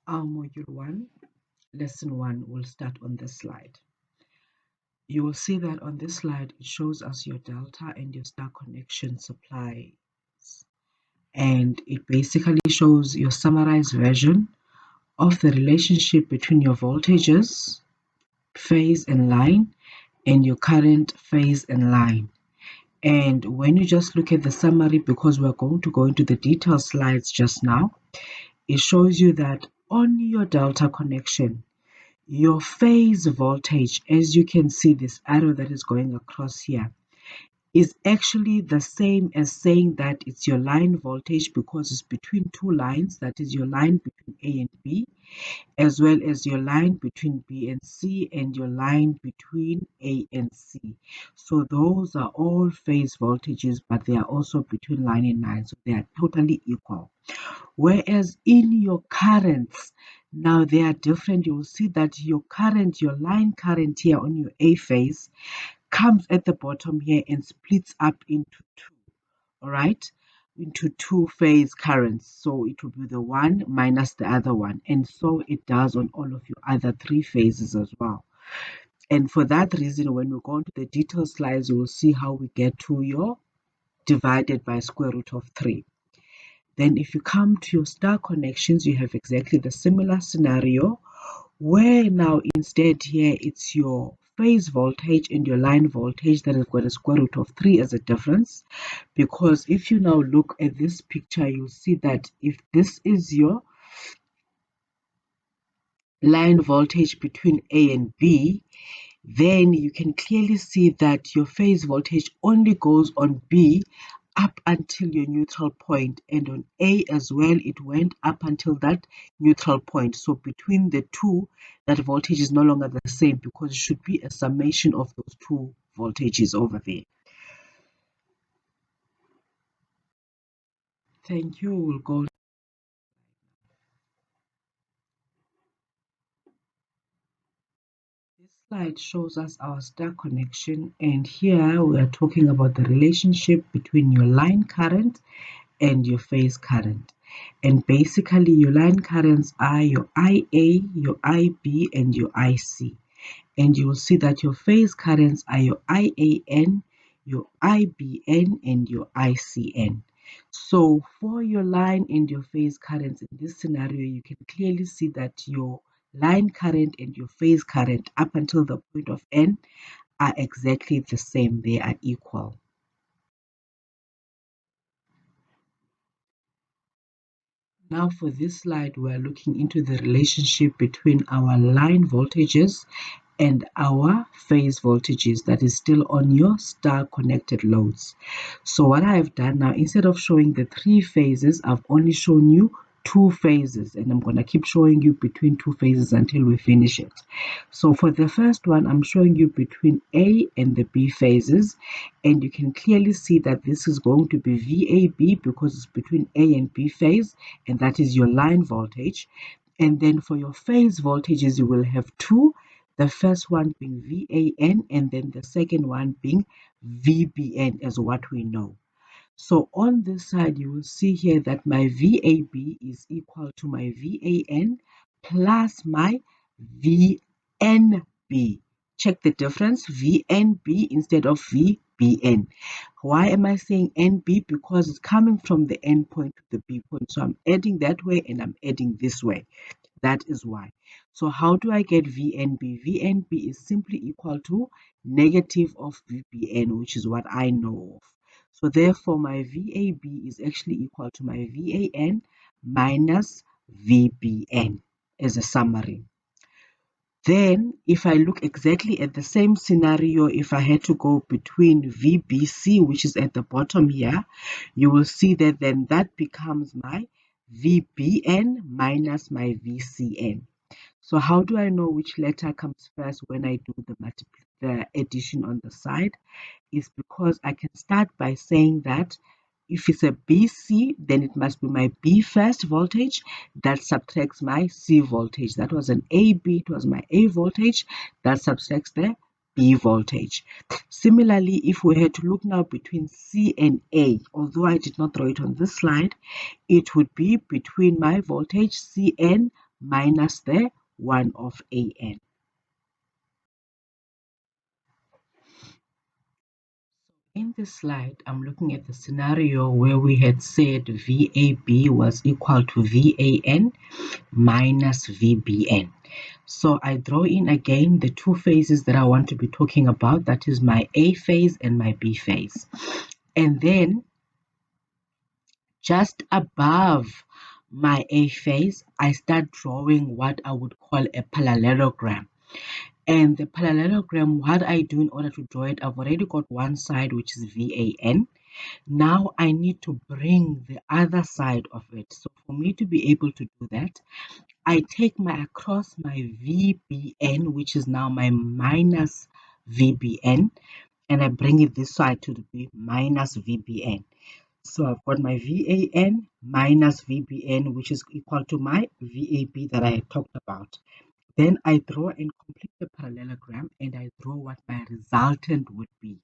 Our Module 1, Lesson 1 will start on this slide. You will see that on this slide, it shows us your delta and your star connection supplies. And it basically shows your summarized version of the relationship between your voltages, phase and line, and your current, phase and line. And when you just look at the summary, because we're going to go into the detailed slides just now, it shows you that on your delta connection, your phase voltage, as you can see this arrow that is going across here, is actually the same as saying that it's your line voltage because it's between two lines, that is your line between A and B, as well as your line between B and C and your line between A and C. So those are all phase voltages, but they are also between line and line, so they are totally equal. Whereas in your currents, now they are different. You will see that your current, your line current here on your A phase comes at the bottom here and splits up into two, all right, into two phase currents. So it will be the one minus the other one. And so it does on all of your other three phases as well. And for that reason, when we go into the detailed slides, you will see how we get to your divided by square root of 3. Then if you come to your star connections, you have exactly the similar scenario where now instead here it's your phase voltage and your line voltage that has got a square root of 3 as a difference. Because if you now look at this picture, you'll see that if this is your line voltage between A and B, then you can clearly see that your phase voltage only goes on B up until your neutral point, and on A as well it went up until that neutral point. So between the two, that voltage is no longer the same because it should be a summation of those two voltages over there. Thank you. We'll go. This slide shows us our star connection, and here we are talking about the relationship between your line current and your phase current. And basically your line currents are your IA, your IB, and your IC. And you will see that your phase currents are your IAN, your IBN, and your ICN. So for your line and your phase currents in this scenario, you can clearly see that your line current and your phase current up until the point of N are exactly the same. They are equal. Now for this slide, we are looking into the relationship between our line voltages and our phase voltages that is still on your star connected loads. So what I have done now, instead of showing the three phases, I've only shown you two phases, and I'm going to keep showing you between two phases until we finish it. So for the first one, I'm showing you between A and the B phases, and you can clearly see that this is going to be VAB because it's between A and B phase, and that is your line voltage. And then for your phase voltages, you will have two, the first one being VAN and then the second one being VBN as what we know. So on this side, you will see here that my VAB is equal to my VAN plus my VNB. Check the difference, VNB instead of VBN. Why am I saying NB? Because it's coming from the N point to the B point. So I'm adding that way and I'm adding this way. That is why. So how do I get VNB? VNB is simply equal to negative of VBN, which is what I know of. So therefore, my VAB is actually equal to my VAN minus VBN as a summary. Then, if I look exactly at the same scenario, if I had to go between VBC, which is at the bottom here, you will see that then that becomes my VBN minus my VCN. So how do I know which letter comes first when I do the addition on the side? Is because I can start by saying that if it's a BC, then it must be my B first voltage that subtracts my C voltage. That was an AB, it was my A voltage that subtracts the B voltage. Similarly, if we had to look now between C and A, although I did not draw it on this slide, it would be between my voltage CN minus the 1 of AN. In this slide, I'm looking at the scenario where we had said VAB was equal to VAN minus VBN. So I draw in again the two phases that I want to be talking about, that is my A phase and my B phase. And then just above my A phase, I start drawing what I would call a parallelogram. And the parallelogram, what I do in order to draw it, I've already got one side, which is VAN. Now I need to bring the other side of it. So for me to be able to do that, I take my across my VBN, which is now my minus VBN, and I bring it this side to be minus VBN. So I've got my VAN minus VBN, which is equal to my VAB that I talked about. Then I draw and complete the parallelogram, and I draw what my resultant would be.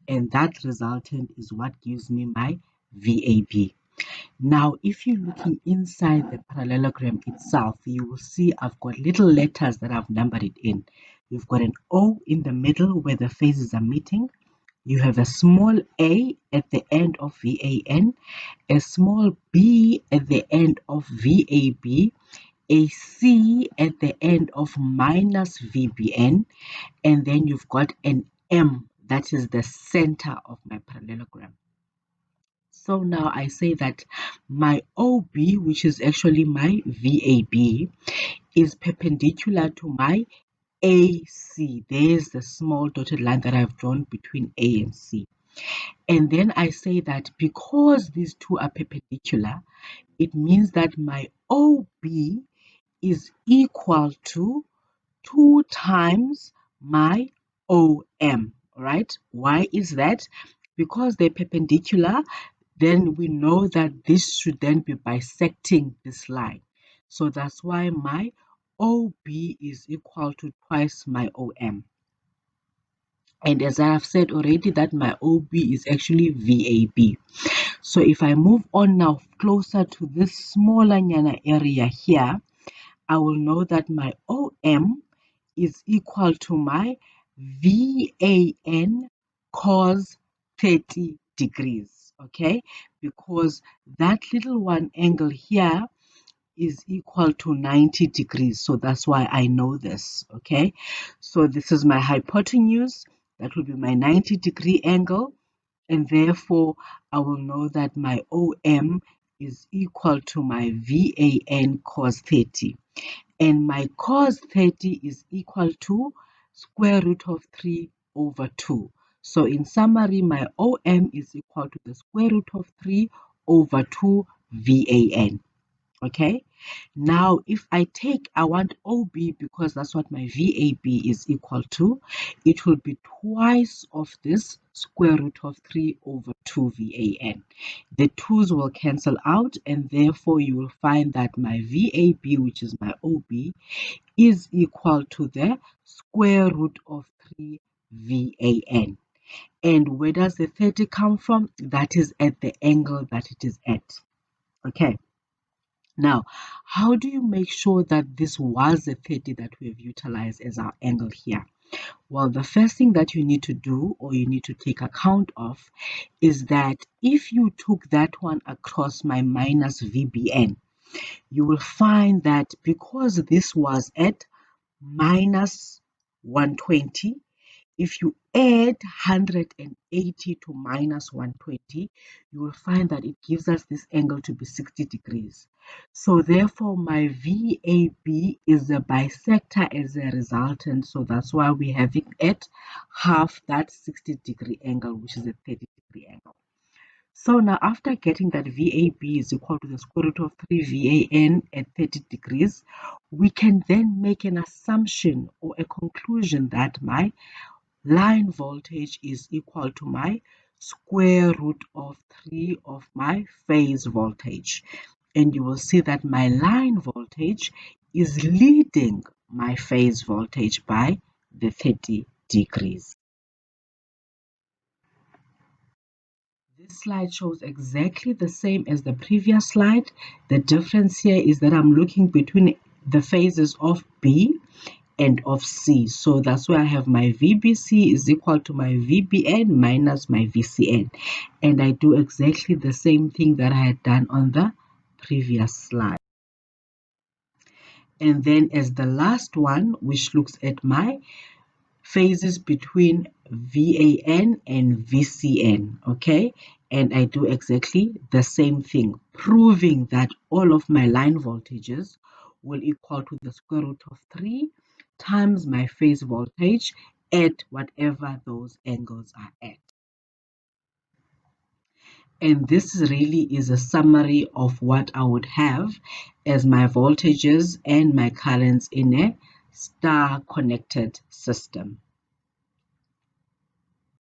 And that resultant is what gives me my VAB. Now, if you're looking inside the parallelogram itself, you will see I've got little letters that I've numbered it in. You've got an O in the middle where the phases are meeting. You have a small a at the end of VAN, a small b at the end of VAB, a c at the end of minus VBN, and then you've got an M that is the center of my parallelogram. So now I say that my OB, which is actually my VAB, is perpendicular to my AC. There's the small dotted line that I've drawn between A and C. And then I say that because these two are perpendicular, it means that my OB is equal to 2 times my OM. All right. Why is that? Because they're perpendicular, then we know that this should then be bisecting this line. So that's why my OB is equal to twice my OM. And as I have said already, that my OB is actually VAB. So if I move on now closer to this smaller nyana area here, I will know that my OM is equal to my VAN cos 30 degrees, okay? Because that little one angle here is equal to 90 degrees. So that's why I know this, okay? So this is my hypotenuse. That will be my 90-degree angle. And therefore, I will know that my OM is equal to my VAN cos 30. And my cos 30 is equal to square root of 3 over 2. So in summary, my OM is equal to the square root of 3 over 2 VAN. Okay, now if I want OB because that's what my VAB is equal to, it will be twice of this square root of 3 over 2 VAN. The 2's will cancel out, and therefore you will find that my VAB, which is my OB, is equal to the square root of 3 VAN. And where does the 30 come from? That is at the angle that it is at. Okay. Now, how do you make sure that this was the 30 that we have utilized as our angle here? Well, the first thing that you need to do, or you need to take account of, is that if you took that one across my minus VBN, you will find that because this was at minus 120, if you add 180 to minus 120, you will find that it gives us this angle to be 60 degrees. So therefore, my VAB is a bisector as a resultant. So that's why we have it at half that 60-degree angle, which is a 30-degree angle. So now after getting that VAB is equal to the square root of 3 VAN at 30 degrees, we can then make an assumption or a conclusion that my line voltage is equal to my square root of 3 of my phase voltage. And you will see that my line voltage is leading my phase voltage by the 30 degrees. This slide shows exactly the same as the previous slide. The difference here is that I'm looking between the phases of B and of C. So that's why I have my VBC is equal to my VBN minus my VCN. And I do exactly the same thing that I had done on the previous slide. And then as the last one, which looks at my phases between VAN and VCN, okay? And I do exactly the same thing, proving that all of my line voltages will equal to the square root of 3 times my phase voltage at whatever those angles are at. And this really is a summary of what I would have as my voltages and my currents in a star connected system.